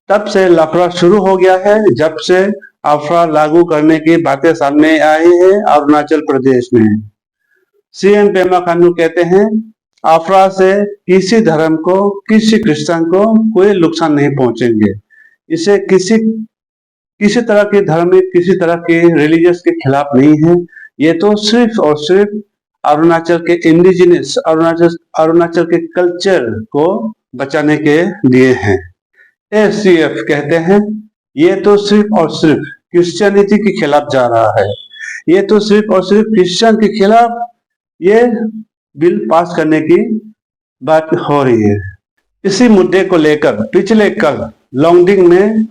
तब से लफड़ा शुरू हो गया है, जब से अफरा लागू करने की बातें सामने आई है अरुणाचल प्रदेश में। सीएम पेमा खांडू कहते हैं अफरा से किसी धर्म को, किसी क्रिश्चियन को कोई नुकसान नहीं पहुंचेंगे। इसे किसी किसी तरह के धार्मिक, किसी तरह के रिलीजियस के खिलाफ नहीं है। ये तो सिर्फ और सिर्फ अरुणाचल के इंडिजिनस, अरुणाचल के कल्चर को बचाने के लिए हैं। एसीएफ कहते हैं ये तो सिर्फ और सिर्फ क्रिश्चियनिटी के खिलाफ जा रहा है। ये तो सिर्फ और सिर्फ क्रिश्चियन के खिलाफ ये बिल पास करने की बात हो रही है। इसी मुद्दे को लेकर पिछले कल लोंगडिंग में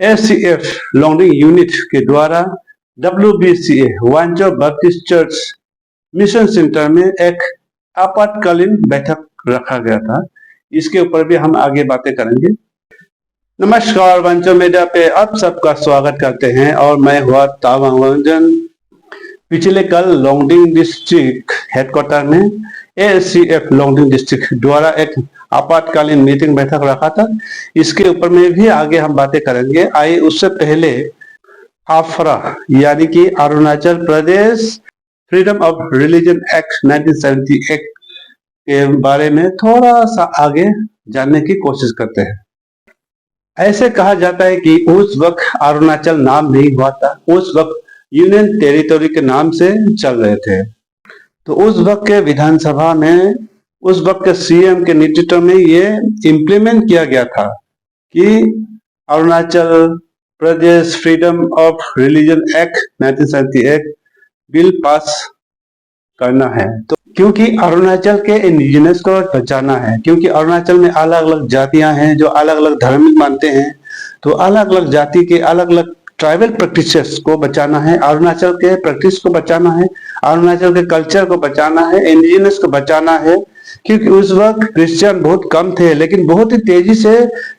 एसीएफ लोंगडिंग यूनिट के द्वारा WBCA Wancho Baptist Church Mission Centre में एक आपातकालीन बैठक रखा गया था। इसके ऊपर भी हम आगे बातें करेंगे। नमस्कार, वांचो मीडिया पे आप सबका स्वागत करते हैं और मैं हुआ तावांग वंजन। पिछले कल लोंगडिंग डिस्ट्रिक्ट हेडक्वार्टर में एसीएफ लोंगडिंग डिस्ट्रिक्ट द्वारा एक आपातकालीन मीटिंग बैठक रखा था। इसके ऊपर में भी आगे हम बातें करेंगे। आइए उससे पहले अफरा यानी कि Arunachal Pradesh freedom of religion act 1978 के बारे में थोड़ा सा आगे जानने की कोशिश करते हैं। ऐसे कहा जाता है कि उस वक्त अरुणाचल नाम नहीं हुआ था, उस वक्त यूनियन टेरिटरी के नाम से चल रहे थे। तो उस वक्त के विधानसभा में, उस वक्त के सीएम के नेतृत्व में ये इम्प्लीमेंट किया गया था कि Arunachal Pradesh freedom of religion act 1978 bill pass करना है। तो क्योंकि अरुणाचल के इंडिजिनस को बचाना है, क्योंकि अरुणाचल में अलग अलग जातियां हैं जो अलग अलग धर्म मानते हैं, तो अलग अलग जाति के अलग अलग ट्राइबल प्रैक्टिसेस को बचाना है, अरुणाचल के प्रैक्टिस को बचाना है, अरुणाचल के कल्चर को बचाना है, इंडिजिनस को बचाना है। क्योंकि उस वक्त क्रिश्चियन बहुत कम थे, लेकिन बहुत ही तेजी से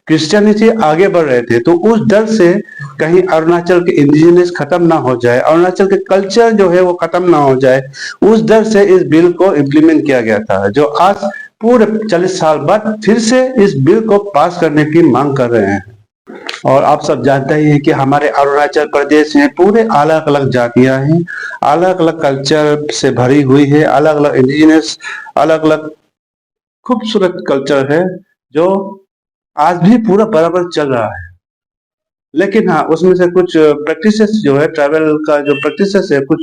क्रिश्चियनिटी आगे बढ़ रहे थे। तो उस डर से कहीं अरुणाचल के इंडिजिनस खत्म ना हो जाए, अरुणाचल के कल्चर जो है वो खत्म ना हो जाए, उस डर से इस बिल को इम्प्लीमेंट किया गया था, जो आज पूरे 40 साल बाद फिर से इस बिल को पास करने की मांग कर रहे हैं। और आप सब जानते ही हैं कि हमारे अरुणाचल प्रदेश में पूरे अलग अलग जातियां हैं, अलग अलग कल्चर से भरी हुई है, अलग अलग इंडिजिनस, अलग अलग खूबसूरत कल्चर है जो आज भी पूरा बराबर चल रहा है। लेकिन हाँ, उसमें से कुछ प्रैक्टिसेस जो है, ट्रैवल का जो प्रैक्टिसेस है, कुछ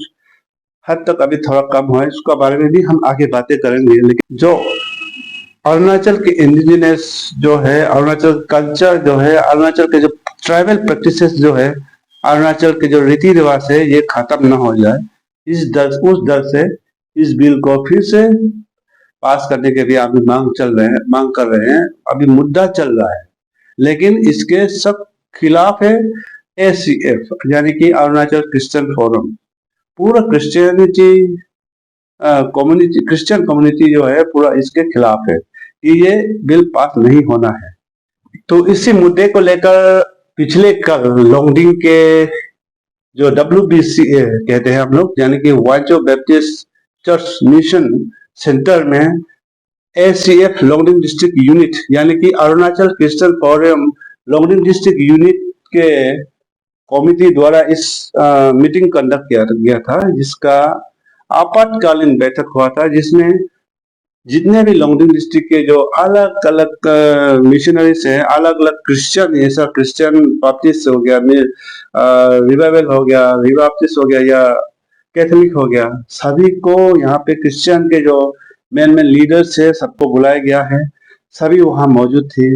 हद तक अभी थोड़ा कम हुआ है। उसका बारे में भी हम आगे बातें करेंगे। लेकिन जो अरुणाचल के इंडिजिनस जो है, अरुणाचल कल्चर जो है, अरुणाचल के जो ट्राइबल प्रैक्टिसेस जो है, अरुणाचल के जो रीति रिवाज है, ये खत्म ना हो जाए, उस डर से इस बिल को फिर से पास करने के लिए अभी मांग कर रहे हैं। अभी मुद्दा चल रहा है, लेकिन इसके सब खिलाफ है एसीएफ यानी कि अरुणाचल क्रिश्चियन फोरम। पूरा क्रिश्चियन कम्युनिटी जो है पूरा इसके खिलाफ है कि ये बिल पास नहीं होना है। तो इसी मुद्दे को लेकर पिछले कल लोंगडिंग के जो WBCA कहते हैं हम लोग, यानी कि Wancho Baptist Church Mission Centre में एसीएफ लोंगडिंग डिस्ट्रिक्ट यूनिट यानी कि Arunachal Christian Forum Longding district unit के कमिटी द्वारा इस मीटिंग कंडक्ट किया गया था, जिसका आपातकालीन बैठक हुआ था, जिसमें जितने भी लोंगडिंग डिस्ट्रिक्ट के जो अलग अलग मिशनरीज हैं, अलग अलग क्रिश्चियन, ऐसा क्रिश्चियन बैप्टिस्ट हो गया, रिवाइवल हो गया, रिबाप्टिस्ट हो गया या कैथोलिक हो गया, सभी को यहाँ पे क्रिश्चियन के जो मेन लीडर्स है सबको बुलाया गया है। सभी वहाँ मौजूद थे।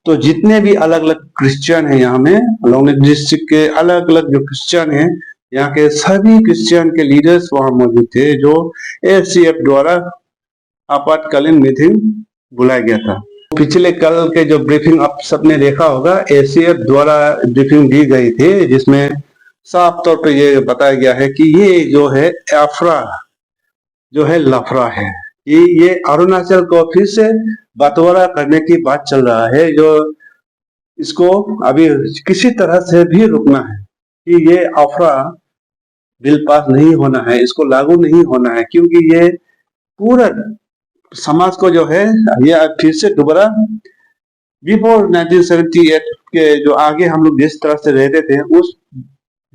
तो जितने भी अलग अलग क्रिश्चियन है यहाँ में, लोंगडिंग डिस्ट्रिक्ट के अलग अलग जो क्रिश्चियन है, यहाँ के सभी क्रिश्चियन के लीडर्स वहाँ मौजूद थे, जो एसीएफ द्वारा आपातकालीन मीटिंग बुलाया गया था। पिछले कल के जो ब्रीफिंग आप सबने देखा होगा, एसीएफ द्वारा ब्रीफिंग दी गई थी, जिसमें साफ तौर पे ये बताया गया है कि ये जो है अफरा जो है लफड़ा है, कि ये अरुणाचल को फिर से बंटवारा करने की बात चल रहा है, जो इसको अभी किसी तरह से भी रुकना है कि ये अफरा बिल पास नहीं होना है, इसको लागू नहीं होना है, क्योंकि ये पूरा समाज को जो है ये फिर से दोबारा बिफोर 1978 के जो आगे हम लोग जिस तरह से रहते थे, उस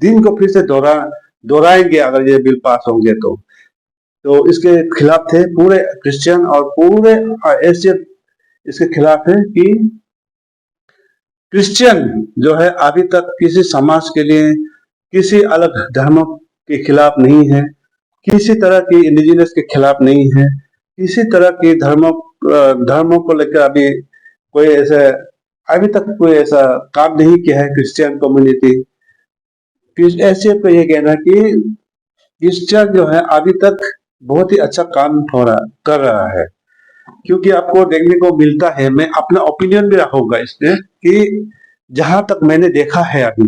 दिन को फिर से दोहराएंगे अगर ये बिल पास होंगे तो इसके खिलाफ थे पूरे क्रिश्चियन और पूरे एशियन इसके खिलाफ है कि क्रिश्चियन जो है अभी तक किसी समाज के लिए किसी अलग धर्म के खिलाफ नहीं है, किसी तरह की इंडिजिनस के खिलाफ नहीं है, किसी तरह की धर्मों को लेकर कोई ऐसा अभी तक कोई ऐसा काम नहीं किया है क्रिश्चियन कम्युनिटी। ऐसे को ये कहना है कि क्रिश्चियन जो है अभी तक बहुत ही अच्छा काम कर रहा है, क्योंकि आपको देखने को मिलता है, मैं अपना ओपिनियन भी रखूंगा इसमें कि जहां तक मैंने देखा है अभी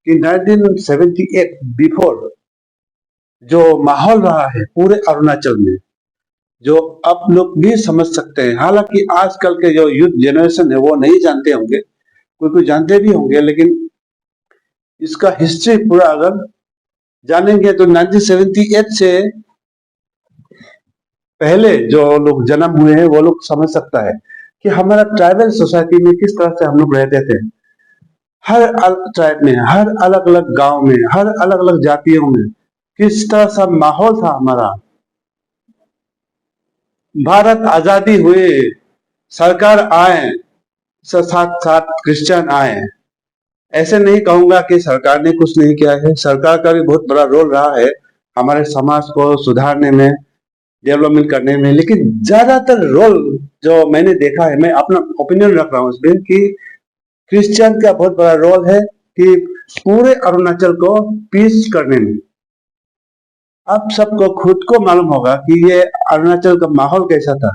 कि 1978 बिफोर जो माहौल रहा है पूरे अरुणाचल में, जो आप लोग भी समझ सकते हैं। हालांकि आजकल के जो यूथ जनरेशन है वो नहीं जानते होंगे, कोई जानते भी होंगे, लेकिन इसका हिस्ट्री पूरा अगर जानेंगे तो 1978 से पहले जो लोग जन्म हुए हैं वो लोग समझ सकता है कि हमारा ट्राइबल सोसाइटी में किस तरह से हम लोग रहते थे। हर अलग ट्राइब में, हर अलग अलग गांव में, हर अलग अलग जातियों में किस तरह सा माहौल था हमारा। भारत आजादी हुए, सरकार आए, साथ साथ क्रिश्चियन आए। ऐसे नहीं कहूंगा कि सरकार ने कुछ नहीं किया है, सरकार का भी बहुत बड़ा रोल रहा है हमारे समाज को सुधारने में, डेवलपमेंट करने में, लेकिन ज्यादातर रोल जो मैंने देखा है, मैं अपना ओपिनियन रख रहा हूँ इसमें कि क्रिश्चियन का बहुत बड़ा रोल है कि पूरे अरुणाचल को पीस करने में। आप सबको खुद को मालूम होगा कि ये अरुणाचल का माहौल कैसा था,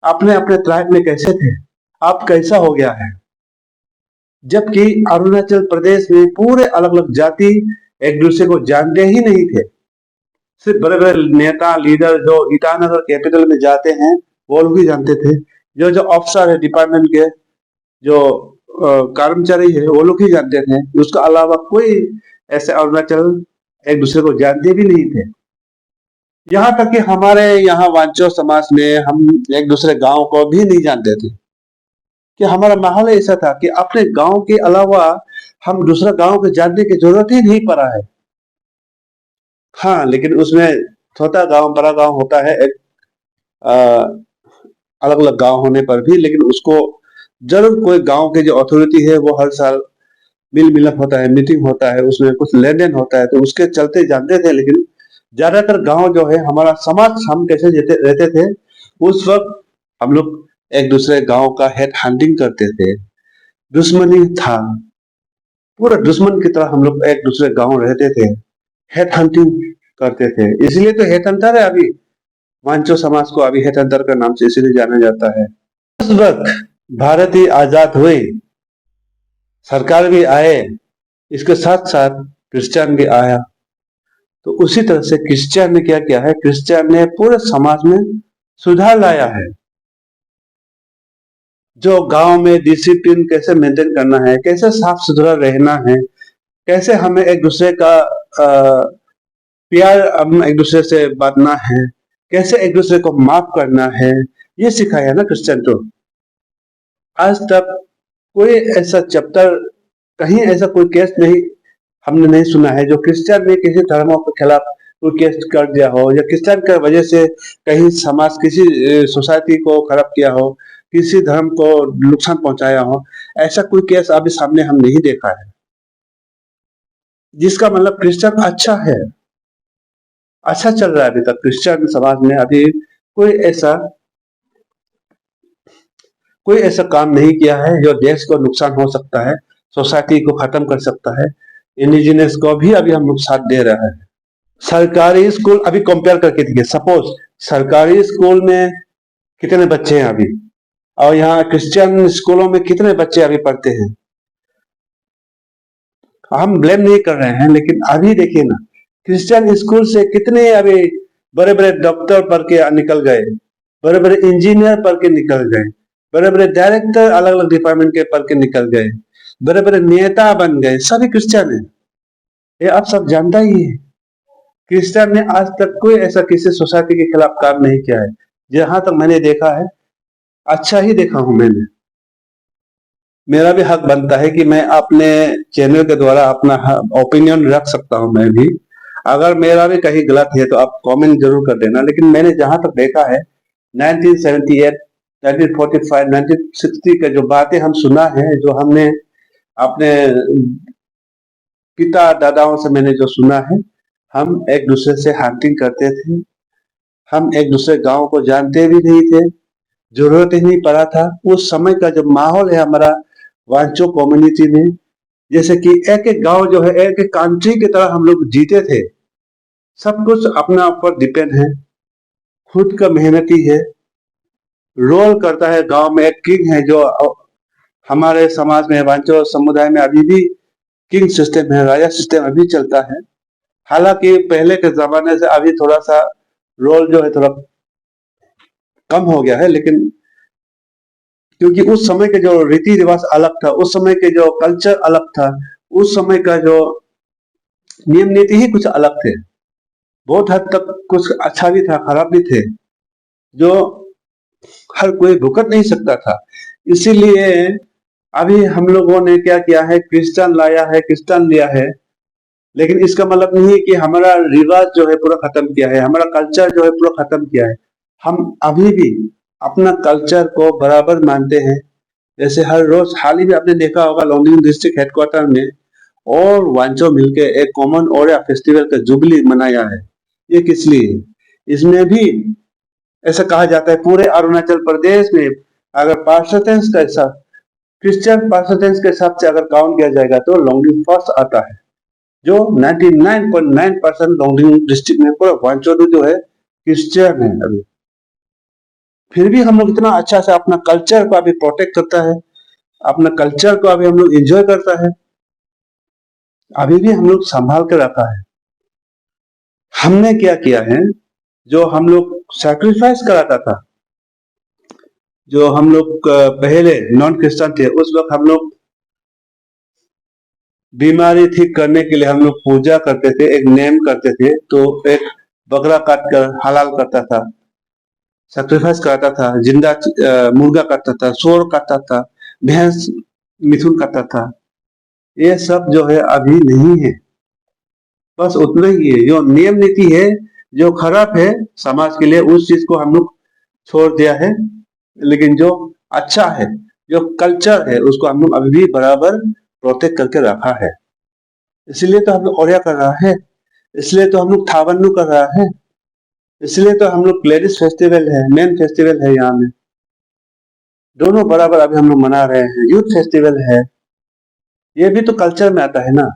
अपने अपने ट्राइब में कैसे थे, अब कैसा हो गया है। जबकि अरुणाचल प्रदेश में पूरे अलग अलग जाति एक दूसरे को जानते ही नहीं थे। सिर्फ बड़े बड़े नेता लीडर जो ईटानगर कैपिटल में जाते हैं वो लोग ही जानते थे, जो अफसर है डिपार्टमेंट के, जो कर्मचारी है वो लोग ही जानते थे। उसके अलावा कोई ऐसे अरुणाचल एक दूसरे को जानते भी नहीं थे। यहाँ तक कि हमारे यहाँ वांचो समाज में हम एक दूसरे गांव को भी नहीं जानते थे, कि हमारा माहौल ऐसा था कि अपने गांव के अलावा हम दूसरा गांव के जानने की जरूरत ही नहीं पड़ा है। हाँ, लेकिन उसमें छोटा गांव बड़ा गांव होता है, एक अलग अलग गांव होने पर भी, लेकिन उसको जरूर कोई गांव के जो अथॉरिटी है वो हर साल मिल मिलाप होता है, मीटिंग होता है, उसमें कुछ लेन देन होता है, तो उसके चलते जानते थे। लेकिन ज्यादातर गांव जो है हमारा समाज, हम कैसे रहते थे उस वक्त, हम लोग एक दूसरे गांव का हेड हंटिंग करते थे, दुश्मनी था, पूरा दुश्मन की तरह हम लोग एक दूसरे गांव रहते थे, हेड हंटिंग करते थे। इसलिए तो हेड हंटर है अभी, वांचो समाज को अभी हेड हंटर के नाम से इसीलिए जाना जाता है। उस वक्त भारत ही आजाद हुए, सरकार भी आए, इसके साथ साथ क्रिश्चियन भी आया। तो उसी तरह से क्रिश्चियन ने क्या किया है, क्रिश्चियन ने पूरे समाज में सुधार लाया है। जो गांव में डिसिप्लिन कैसे मेंटेन करना है, कैसे साफ सुथरा रहना है, कैसे हमें एक दूसरे का प्यार, हम एक दूसरे से बांटना है, कैसे एक दूसरे को माफ करना है, ये सिखाया ना क्रिश्चियन। तो आज तक कोई ऐसा चैप्टर, कहीं ऐसा कोई केस नहीं, हमने नहीं सुना है जो क्रिश्चियन ने किसी धर्मों के खिलाफ कोई केस कर दिया हो, या क्रिश्चियन की वजह से कहीं समाज, किसी सोसाइटी को खराब किया हो, किसी धर्म को नुकसान पहुंचाया हो। ऐसा कोई केस अभी सामने हम नहीं देखा है, जिसका मतलब क्रिश्चियन अच्छा है, अच्छा चल रहा है अभी तक क्रिश्चियन समाज में। अभी कोई ऐसा काम नहीं किया है जो देश को नुकसान हो सकता है, सोसाइटी को खत्म कर सकता है। इंडिजिनस को भी अभी हम लोग साथ दे रहे हैं। सरकारी स्कूल अभी कंपेयर करके देखिए, सपोज सरकारी स्कूल में कितने बच्चे हैं अभी, और यहाँ क्रिश्चियन स्कूलों में कितने बच्चे अभी पढ़ते हैं। हम ब्लेम नहीं कर रहे हैं, लेकिन अभी देखिए ना, क्रिश्चियन स्कूल से कितने अभी बड़े बड़े डॉक्टर पढ़ के निकल गए, बड़े बड़े इंजीनियर पढ़ के निकल गए, बड़े बड़े डायरेक्टर अलग अलग डिपार्टमेंट के पढ़ के निकल गए, बड़े बड़े नेता बन गए, सभी क्रिश्चियन है। ये आप सब जानता ही है। क्रिश्चियन ने आज तक कोई ऐसा किसी सोसाइटी के खिलाफ काम नहीं किया है, जहां तक मैंने देखा है, अच्छा ही देखा हूं मैंने। मेरा भी हक बनता है कि मैं अपने चैनल के द्वारा अपना ओपिनियन रख सकता हूं। मैं भी, अगर मेरा भी कहीं गलत है तो आप कमेंट जरूर कर देना। लेकिन मैंने जहां तक देखा है 1978, 1945, 1960 के जो बातें हम सुना है, जो हमने अपने पिता दादाओं से मैंने जो सुना है, हम एक दूसरे से हंटिंग करते थे, हम एक दूसरे गांव को जानते भी नहीं थे, जरूरत ही नहीं पड़ा था। उस समय का जो माहौल है हमारा वांचो कम्युनिटी में, जैसे कि एक एक गांव जो है एक एक कंट्री की तरह हम लोग जीते थे। सब कुछ अपना ऊपर डिपेंड है, खुद का मेहनती है, रोल करता है। गांव में एक किंग है जो हमारे समाज में वांचो समुदाय में अभी भी किंग सिस्टम है, राजा सिस्टम अभी चलता है। हालांकि पहले के जमाने से अभी थोड़ा सा रोल जो है थोड़ा कम हो गया है, लेकिन क्योंकि उस समय के जो रीति रिवाज अलग था, उस समय के जो कल्चर अलग था, उस समय का जो नियम नीति ही कुछ अलग थे। बहुत हद तक कुछ अच्छा भी था, खराब भी थे, जो हर कोई भुगत नहीं सकता था। इसीलिए अभी हम लोगों ने क्या किया है, क्रिश्चियन लाया है, क्रिश्चियन लिया है, लेकिन इसका मतलब नहीं है कि हमारा रिवाज जो है पूरा खत्म किया है, हमारा कल्चर जो है पूरा खत्म किया है। हम अभी भी अपना कल्चर को बराबर मानते हैं। जैसे हर रोज, हाल ही में आपने देखा होगा लोंगडिंग डिस्ट्रिक्ट हेडक्वार्टर में और वांचो मिलके एक कॉमन ओरिया फेस्टिवल का जुबली मनाया है। ये किस लिए? इसमें भी ऐसा कहा जाता है पूरे अरुणाचल प्रदेश में अगर परसेंटेज का हिसाब, क्रिश्चियन परसेंटेज के हिसाब से अगर काउंट किया जाएगा तो लोंगडिंग फर्स्ट आता है, जो 99.9% लोंगडिंग डिस्ट्रिक्ट में पूरा वांचो जो है क्रिश्चियन है। अभी फिर भी हम लोग इतना अच्छा से अपना कल्चर को अभी प्रोटेक्ट करता है, अपना कल्चर को अभी हम लोग एंजॉय करता है, अभी भी हम लोग संभाल के रखा है। हमने क्या किया है, जो हम लोग सैक्रिफाइस कराता था, जो हम लोग पहले नॉन क्रिश्चियन थे, उस वक्त हम लोग बीमारी ठीक करने के लिए हम लोग पूजा करते थे, एक नेम करते थे, तो एक बकरा काट कर हलाल करता था, सैक्रिफाइस कराता था, जिंदा मुर्गा काटता था, सोर काटता था, भैंस मिथुन काटता था। ये सब जो है अभी नहीं है। बस उतना ही है, जो नियम नीति है जो खराब है समाज के लिए, उस चीज को हम लोग छोड़ दिया है। लेकिन जो अच्छा है, जो कल्चर है, उसको हम लोग अभी भी बराबर प्रोटेक्ट करके रखा है। इसलिए तो हम लोग ओरिया कर रहा है, इसलिए तो हम लोग थावन्नू कर रहा है, इसलिए तो हम लोग लेडीज फेस्टिवल है, मेन फेस्टिवल है, यहाँ में दोनों बराबर अभी हम लोग मना रहे हैं। यूथ फेस्टिवल है, ये भी तो कल्चर में आता है ना।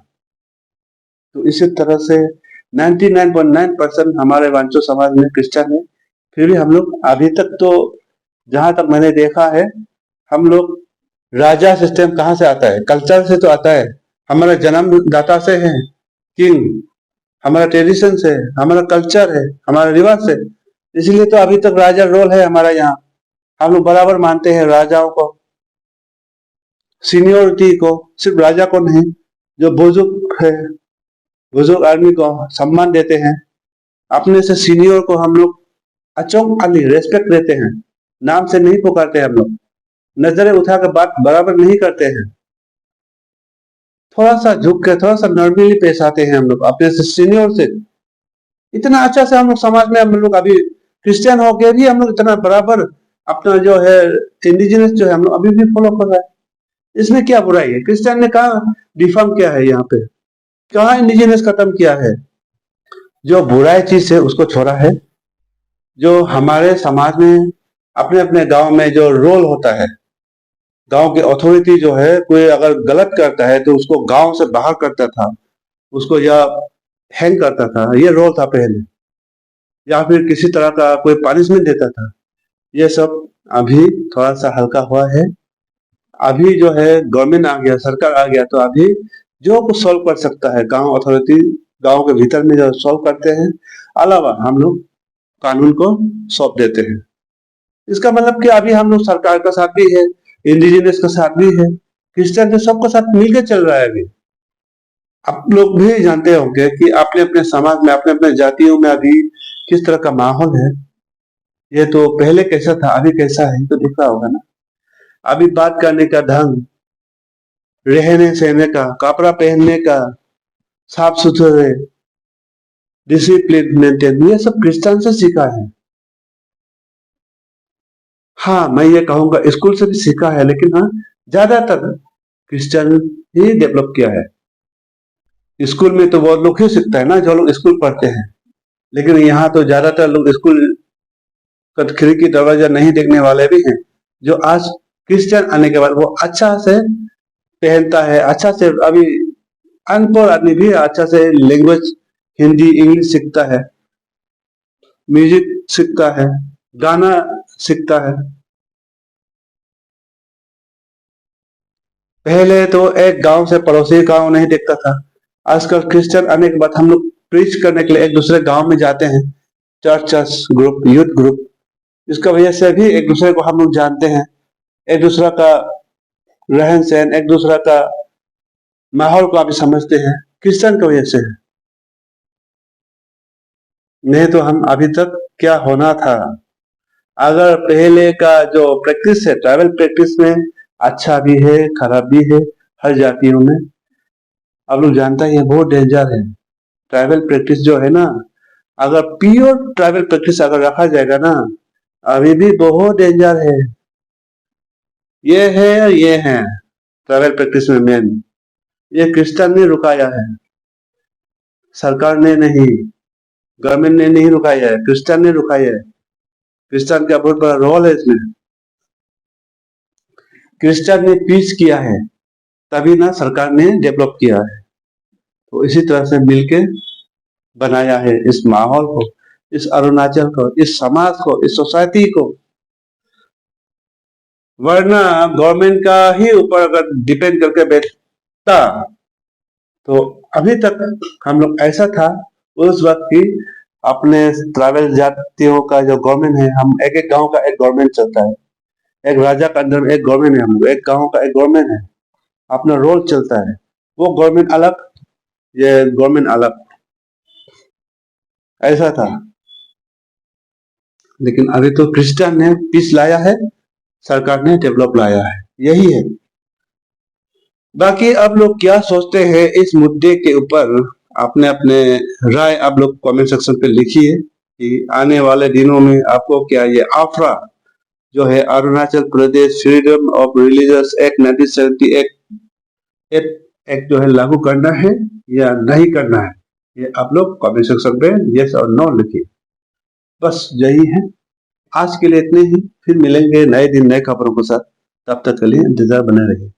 तो इसी तरह से 99.9% हमारे वांचो समाज में क्रिश्चियन है, फिर भी हम लोग अभी तक तो, जहां तक मैंने देखा है, हम लोग राजा सिस्टम कहाँ से आता है? कल्चर से तो आता है, हमारा जन्मदाता से है, किंग, हमारा ट्रेडिशन से, हमारा कल्चर है, हमारा रिवाज से। इसलिए तो अभी तक राजा रोल है हमारा यहाँ। हम लोग बराबर मानते हैं राजाओं को, सीनियोरिटी को, सिर्फ राजा को नहीं, जो बुजुर्ग है, बुजुर्ग आदमी को सम्मान देते हैं। अपने से सीनियर को हम लोग अचोंग अली रेस्पेक्ट देते हैं, नाम से नहीं पुकारते हम लोग, नजरें उठा कर बात बराबर नहीं करते हैं, थोड़ा सा झुक के, थोड़ा सा नॉर्मली पेश आते हैं हम लोग अपने से सीनियर से। इतना अच्छा से हम लोग समाज में, हम लोग अभी क्रिश्चियन होके भी हम लोग इतना बराबर अपना जो है इंडिजिनस जो है हम लोग अभी भी फॉलो कर रहा है। इसमें क्या बुराई है? क्रिश्चियन ने कहा डिफार्म किया है? यहाँ पे कहाँ इंडिजिनस खत्म किया है? जो बुराई चीज है उसको छोड़ा है। जो हमारे समाज में अपने अपने गांव में जो रोल होता है, गांव की अथॉरिटी जो है, कोई अगर गलत करता है तो उसको गांव से बाहर करता था, उसको या हैंग करता था, ये रोल था पहले, या फिर किसी तरह का कोई पनिशमेंट देता था। ये सब अभी थोड़ा सा हल्का हुआ है। अभी जो है गवर्नमेंट आ गया, सरकार आ गया, तो अभी जो कुछ सॉल्व कर सकता है गांव अथॉरिटी, गांव के भीतर में जो सॉल्व करते हैं, अलावा हम लोग कानून को सौंप देते हैं। इसका मतलब कि अभी हम लोग सरकार का साथ भी है, इंडिजिनियस का साथ भी है, क्रिश्चियन के सबका साथ मिलकर चल रहा है। अभी आप लोग भी जानते होंगे कि अपने अपने समाज में, अपने अपने जातियों में अभी किस तरह का माहौल है। ये तो पहले कैसा था, अभी कैसा है, तो दिख रहा होगा ना। अभी बात करने का ढंग, रहने सहने का, कपड़ा पहनने का, साफ सुथरे, डिसिप्लिन मेंटेन, ये सब क्रिश्चियन से सीखा है। हाँ, मैं ये कहूंगा स्कूल से भी सीखा है, लेकिन हाँ, ज्यादातर क्रिश्चियन ही डेवलप किया है। स्कूल में तो बहुत लोग ही सीखता है ना जो लोग स्कूल पढ़ते हैं, लेकिन यहाँ तो ज्यादातर लोग स्कूल का खिड़की दरवाजा नहीं देखने वाले भी हैं, जो आज क्रिश्चियन आने के बाद वो अच्छा से पहनता है, अच्छा से, अभी अनपढ़ आदमी भी अच्छा से लैंग्वेज हिंदी इंग्लिश सीखता है, म्यूजिक सीखता है, गाना सीखता है। पहले तो एक गांव से पड़ोसी गांव नहीं देखता था। आजकल क्रिश्चियन आने के बाद हम लोग प्रीच करने के लिए एक दूसरे गांव में जाते हैं, चर्च ग्रुप, यूथ ग्रुप। इसका वजह से भी एक दूसरे को हम लोग जानते हैं, एक दूसरा का रहन सहन, एक दूसरा का माहौल को आप समझते हैं, क्रिश्चियन की वजह से है। नहीं तो हम अभी तक क्या होना था। अगर पहले का जो प्रैक्टिस है, ट्राइबल प्रैक्टिस में अच्छा भी है खराब भी है, हर जातियों में आप लोग जानता ही है, बहुत डेंजर है। ट्राइबल प्रैक्टिस जो है ना, अगर प्योर ट्राइबल प्रैक्टिस अगर रखा जाएगा ना, अभी भी बहुत डेंजर है। ये है ट्राइबल प्रैक्टिस में मेन, ये क्रिश्चियन ने रुकाया है, सरकार ने नहीं, गवर्नमेंट ने नहीं रुकाया है, क्रिश्चियन ने रुकाया है। क्रिश्चियन का बहुत बड़ा रोल है इसमें। क्रिश्चियन ने पीस किया है, तभी ना सरकार ने डेवलप किया है। तो इसी तरह से मिलके बनाया है इस माहौल को, इस अरुणाचल को, इस समाज को, इस सोसाइटी को। वरना गवर्नमेंट का ही ऊपर अगर डिपेंड करके बैठता तो अभी तक हम लोग ऐसा था उस वक्त की, अपने ट्राइबल जातियों का जो गवर्नमेंट है, हम एक एक गांव का एक गवर्नमेंट चलता है, एक राजा के अंदर में एक गवर्नमेंट है, हम लोग एक गांव का एक गवर्नमेंट है, अपना रोल चलता है। वो गवर्नमेंट अलग, ये गवर्नमेंट अलग, ऐसा था। लेकिन अभी तो क्रिश्चियन ने पीस लाया है, सरकार ने डेवलप लाया है, यही है। बाकी आप लोग क्या सोचते हैं इस मुद्दे के ऊपर, अपने अपने राय आप लोग कमेंट सेक्शन पे लिखिए कि आने वाले दिनों में आपको क्या ये आफरा जो है, Arunachal Pradesh freedom of religious act 1978 act जो है लागू करना है या नहीं करना है, ये आप लोग कमेंट सेक्शन पे यस और नो लिखिए। बस यही है, आज के लिए इतने ही। फिर मिलेंगे नए दिन नए खबरों के साथ, तब तक के लिए इंतजार बने रहिए।